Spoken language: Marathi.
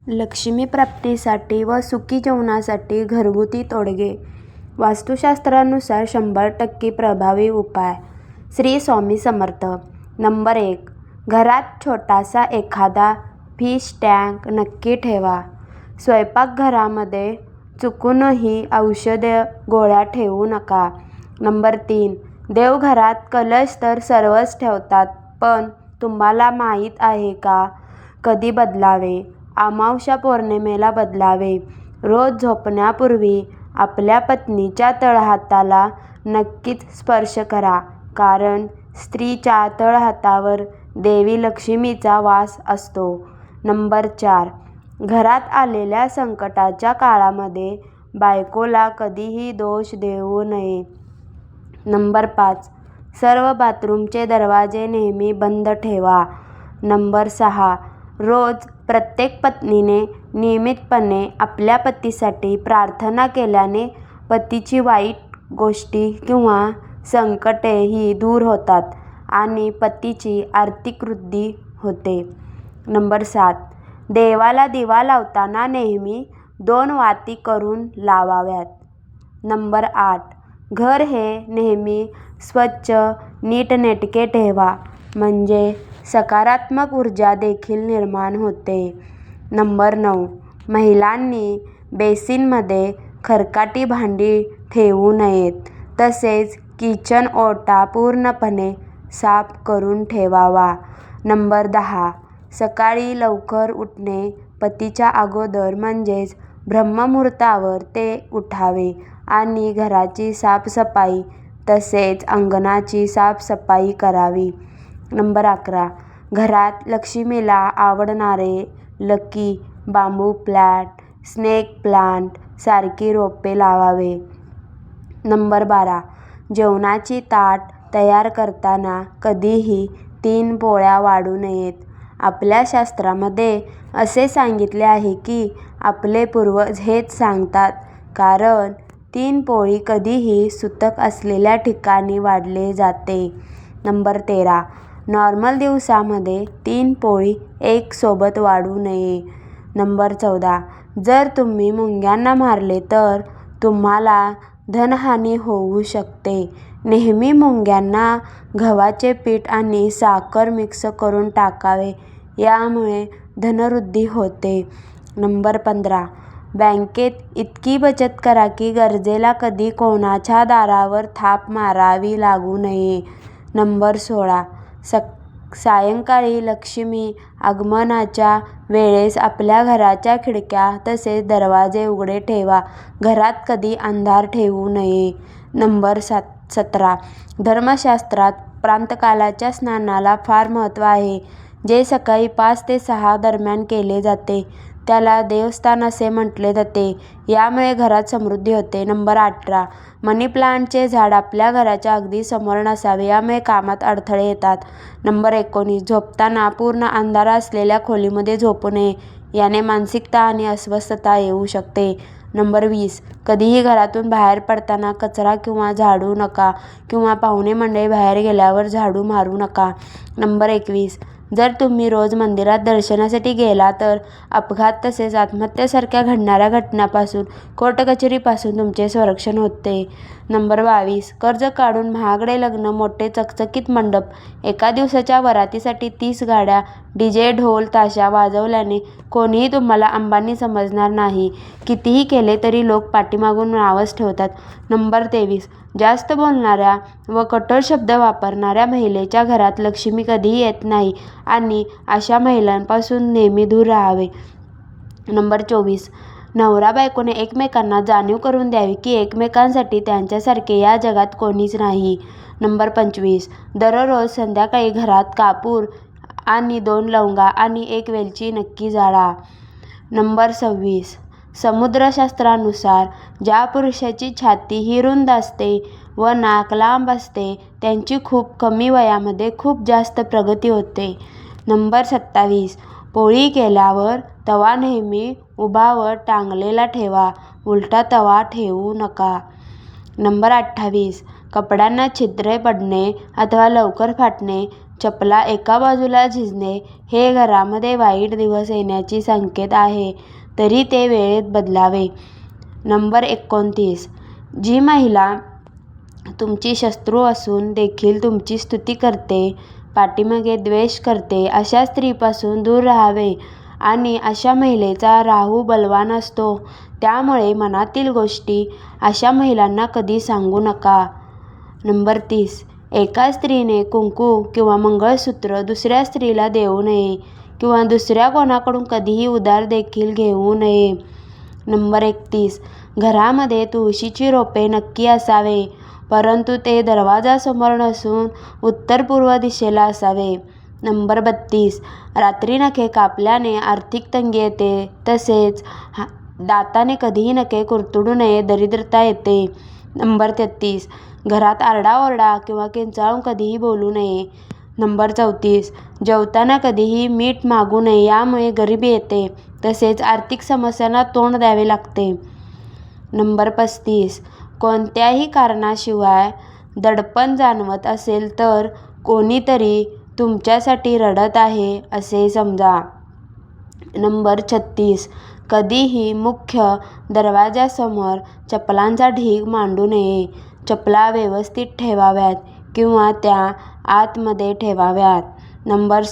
लक्ष्मी प्राप्तीसाठी व सुखी जीवनासाठी घरगुती तोडगे. वास्तुशास्त्रानुसार 100% प्रभावी उपाय. श्री स्वामी समर्थ. नंबर 1. घरात छोटासा एखादा फिश टँक नक्की ठेवा. स्वयंपाकघरामध्ये चुकूनही औषधे गोळ्या ठेवू नका. नंबर 3. देवघरात कलश तर सर्वच ठेवतात, पण तुम्हाला माहीत आहे का कधी बदलावे? अमावास्या पौर्णिमेला बदलावे. रोज झोपण्यापूर्वी आपल्या पत्नीच्या तळहाताला नक्कीच स्पर्श करा, कारण स्त्रीच्या तळहातावर देवी लक्ष्मीचा वास असतो. नंबर 4. घरात आलेल्या संकटाच्या काळामध्ये बायकोला कधीही दोष देऊ नये. नंबर 5. सर्व बाथरूमचे दरवाजे नेहमी बंद ठेवा. नंबर 6. रोज प्रत्येक पत्नीने नियमितपणे आपल्या पतीसाठी प्रार्थना केल्याने पतीची वाईट गोष्टी किंवा संकटे ही दूर होतात आणि पतीची आर्थिक वृद्धी होते. नंबर 7. देवाला दिवा लावताना नेहमी 2 वाती करून लावाव्यात. नंबर 8. घर हे नेहमी स्वच्छ नीटनेटके ठेवा, म्हणजे सकारात्मक ऊर्जा देखील निर्माण होते. नंबर 9. महिलांनी बेसिनमध्ये खरकाटी भांडी ठेवू नयेत, तसेच किचन ओटा पूर्णपणे साफ करून ठेवावा. नंबर 10. सकाळी लवकर उठणे. पतीच्या अगोदर म्हणजेच ब्रह्ममुहूर्तावर ते उठावे आणि घराची साफसफाई तसेच अंगणाची साफसफाई करावी. नंबर 11. घरात लक्ष्मीला आवडणारे लकी, बांबू प्लांट, स्नेक प्लांट सारखी रोपे लावावे. नंबर 12. जेवणाची ताट तयार करताना कधीही 3 पोळ्या वाढू नयेत. आपल्या शास्त्रामध्ये असे सांगितले आहे की आपले पूर्वज हेच सांगतात, कारण 3 पोळी कधीही सुतक असलेल्या ठिकाणी वाढले जाते. नंबर 13. नॉर्मल दिवसामध्ये 3 पोळी एक सोबत वाढू नये. नंबर 14. जर तुम्ही मुंग्यांना मारले तर तुम्हाला धनहानी होऊ शकते. नेहमी मुंग्यांना गव्हाचे पीठ आणि साखर मिक्स करून टाकावे, यामुळे धनवृद्धी होते. नंबर 15. बँकेत इतकी बचत करा की गरजेला कधी कोणाच्या दारावर थाप मारावी लागू नये. नंबर 16. सायंकाळी लक्ष्मी आगमनाच्या वेळेस आपल्या घराच्या खिडक्या तसेच दरवाजे उघडे ठेवा. घरात कधी अंधार ठेवू नये. नंबर 17. धर्मशास्त्रात प्रातःकाळच्या स्नानाला फार महत्त्व आहे, जे सकाळी 5 ते 6 दरम्यान केले जाते. त्याला देवस्थान असे म्हटले जाते. यामुळे घरात समृद्धी होते. नंबर 18. मनी प्लांटचे झाड आपल्या घराच्या अगदी समोर नसावे, यामुळे कामात अडथळे येतात. नंबर 19. झोपताना पूर्ण अंधार असलेल्या खोलीमध्ये झोपू नये, याने मानसिकता आणि अस्वस्थता येऊ शकते. नंबर 20. कधीही घरातून बाहेर पडताना कचरा किंवा झाडू नका किंवा पाहुणे मंडळी बाहेर गेल्यावर झाडू मारू नका. नंबर 21. जर तुम्ही रोज मंदिरात दर्शनासाठी गेला तर अपघात तसेच आत्महत्येसारख्या घडणाऱ्या घटनांपासून, कोर्ट कचेरीपासून तुमचे संरक्षण होते. नंबर 22. कर्ज काढून महागडे लग्न, मोठे चकचकीत मंडप, एका दिवसाच्या वरातीसाठी 30 गाड्या, डीजे, ढोल, ताशा वाजवल्याने कोणीही तुम्हाला अंबानी समजणार नाही. कितीही केले तरी लोक पाठीमागून नावच ठेवतात. नंबर 23. जास्त बोलणाऱ्या व कठोर शब्द वापरणाऱ्या महिलेच्या घरात लक्ष्मी कधीही येत नाही आणि अशा महिलांपासून नेहमी दूर राहावे. नंबर 24. नवरा बायकोने एकमेकांना जाणीव करून द्यावी की एकमेकांसाठी त्यांच्यासारखे या जगात कोणीच नाही. नंबर 25. दररोज संध्याकाळी घरात कापूर आणि 2 लवंगा आणि 1 वेलची नक्की जाळा. नंबर 26. समुद्रशास्त्रानुसार ज्या पुरुषाची छाती ही रुंद असते व नाक लांब असते, त्यांची खूप कमी वयामध्ये खूप जास्त प्रगती होते. नंबर 27. पोळी केल्यावर तवा नेहमी उभा व टांगलेला ठेवा, उलटा तवा ठेवू नका. नंबर 28. कपड्यांना छिद्रे पडणे अथवा लवकर फाटणे चपला एका बाजूला झिजणे हे घरामध्ये वाईट दिवस येण्याची संकेत आहे, तरी ते वेळेत बदलावे. नंबर 29. जी महिला तुमची शत्रू असून देखील तुमची स्तुती करते, पाठीमागे द्वेष करते, अशा स्त्रीपासून दूर राहावे. आणि अशा महिलेचा राहू बलवान असतो, त्यामुळे मनातील गोष्टी अशा महिलांना कधी सांगू नका. नंबर 30. एका स्त्रीने कुंकू किंवा मंगळसूत्र दुसऱ्या स्त्रीला देऊ नये किंवा दुसऱ्या कोणाकडून कधीही उधार देखील घेऊ नये. नंबर 31. घरामध्ये तुळशीची रोपे नक्की असावे, परंतु ते दरवाजासमोर नसून उत्तर-पूर्व दिशेला असावे. नंबर 32. रात्री नखे कापल्याने आर्थिक तंगी येते, तसेच दाताने कधीही नखे कुरतडू नये, दरिद्रता येते. नंबर 33. घरात आरडाओरडा किंवा किंचाळून कधीही बोलू नये. नंबर 34. जेवताना कधीही मीठ मागू नये, यामुळे गरिबी येते, तसेच आर्थिक समस्यांना तोंड द्यावे लागते. नंबर 35. कोणत्याही कारणाशिवाय दडपण जाणवत असेल तर कोणीतरी तुमच्यासाठी रडत आहे असे समजा. नंबर 36. कधीही मुख्य दरवाजासमोर चपलांचा ढीग मांडू नये. चपला व्यवस्थित ठेवाव्यात किंवा त्या आतमध्ये ठेवाव्यात. नंबर